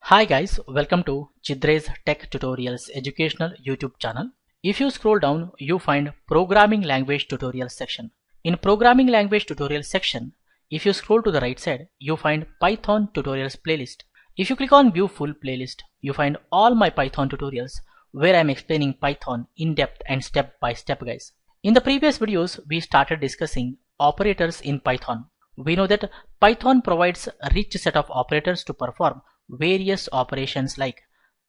Hi guys, welcome to Chidre's Tech Tutorials educational YouTube channel. If you scroll down, you find Programming Language Tutorials section. In Programming Language Tutorials section, if you scroll to the right side, you find Python Tutorials playlist. If you click on View Full Playlist, you find all my Python tutorials where I am explaining Python in depth and step by step guys. In the previous videos, we started discussing operators in Python. We know that Python provides a rich set of operators to perform various operations like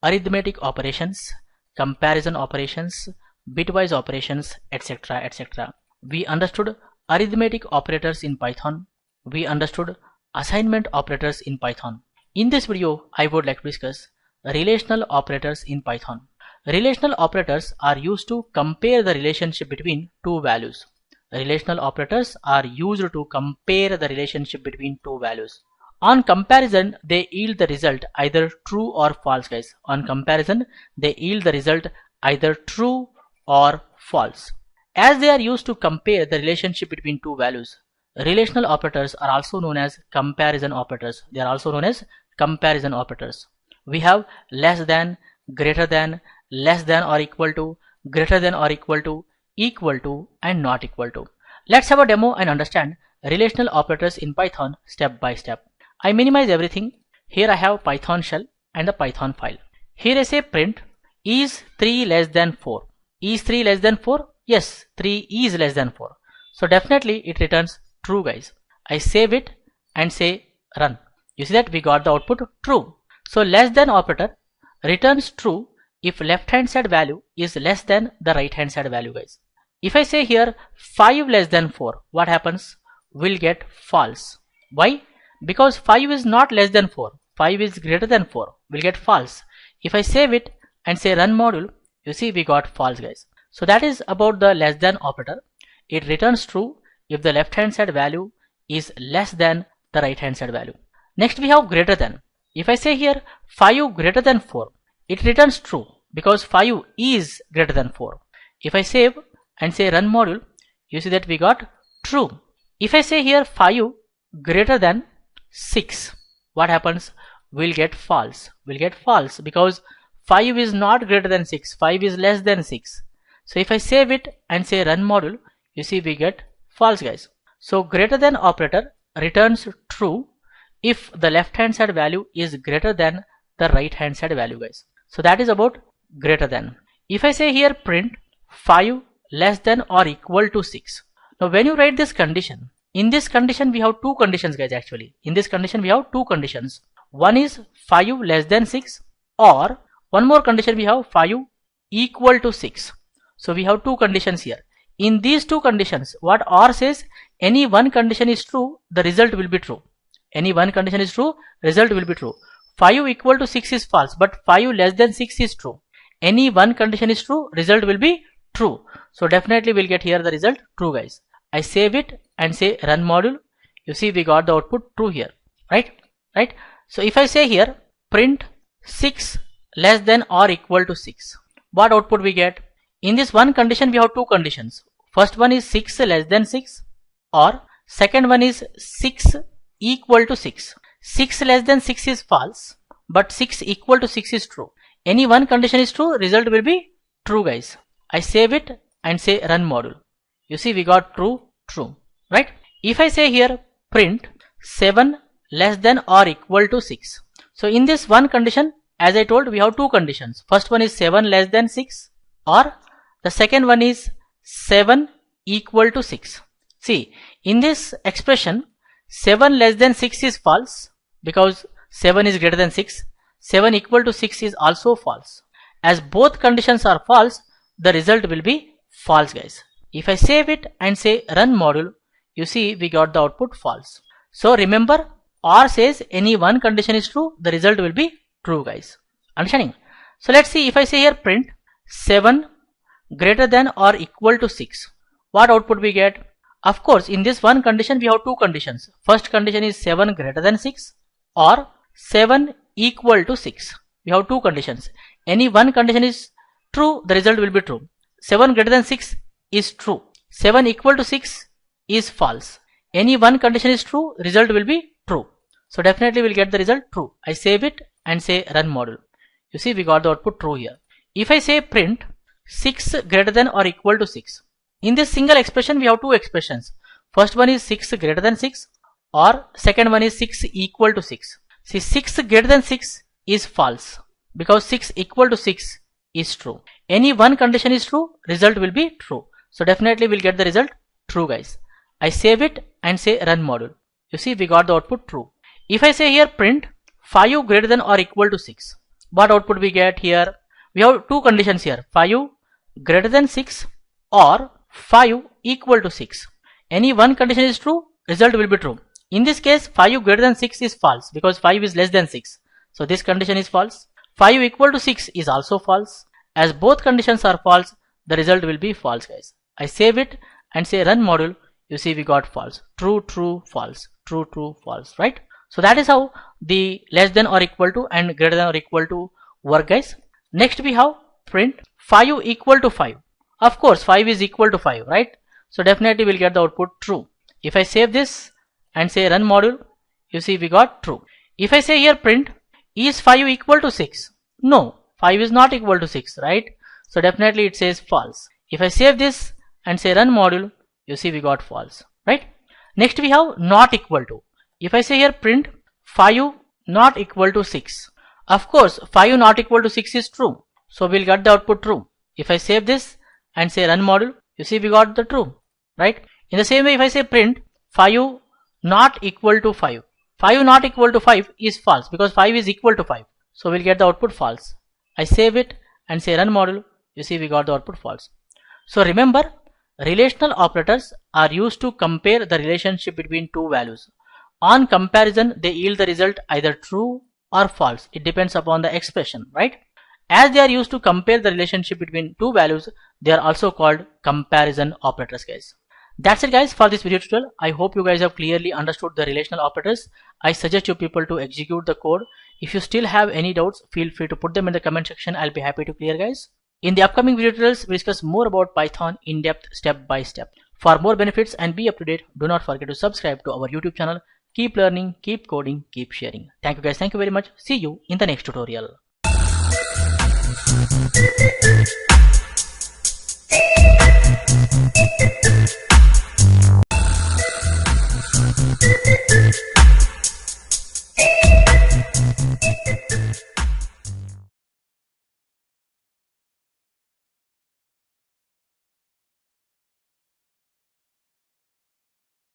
arithmetic operations, comparison operations, bitwise operations, etc. etc. We understood arithmetic operators in Python. We understood assignment operators in Python. In this video, I would like to discuss relational operators in Python. Relational operators are used to compare the relationship between two values. Relational operators are used to compare the relationship between two values. On comparison, they yield the result either true or false guys. On comparison, they yield the result either true or false. As they are used to compare the relationship between two values, relational operators are also known as comparison operators. They are also known as comparison operators. We have less than, greater than, less than or equal to, greater than or equal to, and not equal to. Let's have a demo and understand relational operators in Python step by step. I minimize everything. Here I have Python shell and the Python file. Here I say print is 3 less than 4. Is 3 less than 4? Yes, 3 is less than 4. So definitely it returns true guys. I save it and say run. You see that we got the output true. So less than operator returns true if left hand side value is less than the right hand side value guys. If I say here 5 less than 4, what happens? We'll get false. Why? Because 5 is not less than 4. 5 is greater than 4. We'll get false. If I save it and say run module, you see we got false guys. So that is about the less than operator. It returns true if the left hand side value is less than the right hand side value. Next we have greater than. If I say here 5 greater than 4, it returns true because 5 is greater than 4. If I save and say run module, you see that we got true. If I say here 5 greater than 6, what happens? We'll get false. We'll get false because 5 is not greater than 6. 5 is less than 6. So if I save it and say run module, you see we get false guys. So greater than operator returns true if the left hand side value is greater than the right hand side value guys. So that is about greater than. If I say here print 5 less than or equal to 6. Now when you write this condition, in this condition we have two conditions guys actually. In this condition we have two conditions. One is 5 less than 6 or one more condition we have 5 equal to 6. So we have two conditions here. In these two conditions, what OR says, any one condition is true, the result will be true. Any one condition is true, result will be true. 5 equal to 6 is false, but 5 less than 6 is true. Any one condition is true, result will be true. So definitely we'll get here the result true guys. I save it and say run module. You see we got the output true here, right? So if I say here print 6 less than or equal to 6, what output we get? In this one condition we have two conditions. First one is 6 less than 6 or second one is 6 equal to 6. 6 less than 6 is false, but 6 equal to 6 is true. Any one condition is true, result will be true guys. I save it and say run module. You see we got true, right? If I say here print 7 less than or equal to 6. So in this one condition, as I told, we have two conditions. First one is 7 less than 6 or the second one is 7 equal to 6. See, in this expression, 7 less than 6 is false because 7 is greater than 6. 7 equal to 6 is also false. As both conditions are false, the result will be false guys. If I save it and say run module, you see we got the output false. So remember, OR says any one condition is true, the result will be true guys. Understanding? So let's see if I say here print 7 greater than or equal to 6. What output we get? Of course, in this one condition we have two conditions. First condition is 7 greater than 6 or 7 equal to 6. We have two conditions. Any one condition is true, the result will be true. 7 greater than 6 is true. 7 equal to 6 is false. Any one condition is true, result will be true. So definitely we'll get the result true. I save it and say run module. You see we got the output true here. If I say print 6 greater than or equal to 6, in this single expression we have two expressions. First one is 6 greater than 6 or second one is 6 equal to 6. See, 6 greater than 6 is false because 6 equal to 6 is true. Any one condition is true, result will be true. So definitely we'll get the result true, guys. I save it and say run module. You see we got the output true. If I say here print 5 greater than or equal to 6, what output we get here? We have two conditions here, 5 greater than 6 or 5 equal to 6. Any one condition is true, result will be true. In this case 5 greater than 6 is false because 5 is less than 6. So this condition is false. 5 equal to 6 is also false. As both conditions are false, the result will be false, guys. I save it and say run module. You see we got false. True, true, false. True, true, false, right? So that is how the less than or equal to and greater than or equal to work, guys. Next we have print 5 equal to 5. Of course 5 is equal to 5, right? So definitely we'll get the output true. If I save this and say run module, you see we got true. If I say here print is 5 equal to 6, no, 5 is not equal to 6, right? So definitely it says false. If I save this and say run module, you see we got false, right? Next we have not equal to. If I say here print 5 not equal to 6, of course 5 not equal to 6 is true, so we'll get the output true. If I save this and say run module, you see we got the true, right? In the same way if I say print 5 not equal to 5, 5 not equal to 5 is false because 5 is equal to 5, so we'll get the output false. I save it and say run module, you see we got the output false. So remember, relational operators are used to compare the relationship between two values. On comparison they yield the result either true or false. It depends upon the expression, right? As they are used to compare the relationship between two values, they are also called comparison operators, guys. That's it, guys, for this video tutorial. I hope you guys have clearly understood the relational operators. I suggest you people to execute the code. If you still have any doubts, feel free to put them in the comment section. I'll be happy to clear, guys. In the upcoming video tutorials, we discuss more about Python in depth, step by step. For more benefits and be up to date, do not forget to subscribe to our YouTube channel. Keep learning, keep coding, keep sharing. Thank you, guys. Thank you very much. See you in the next tutorial.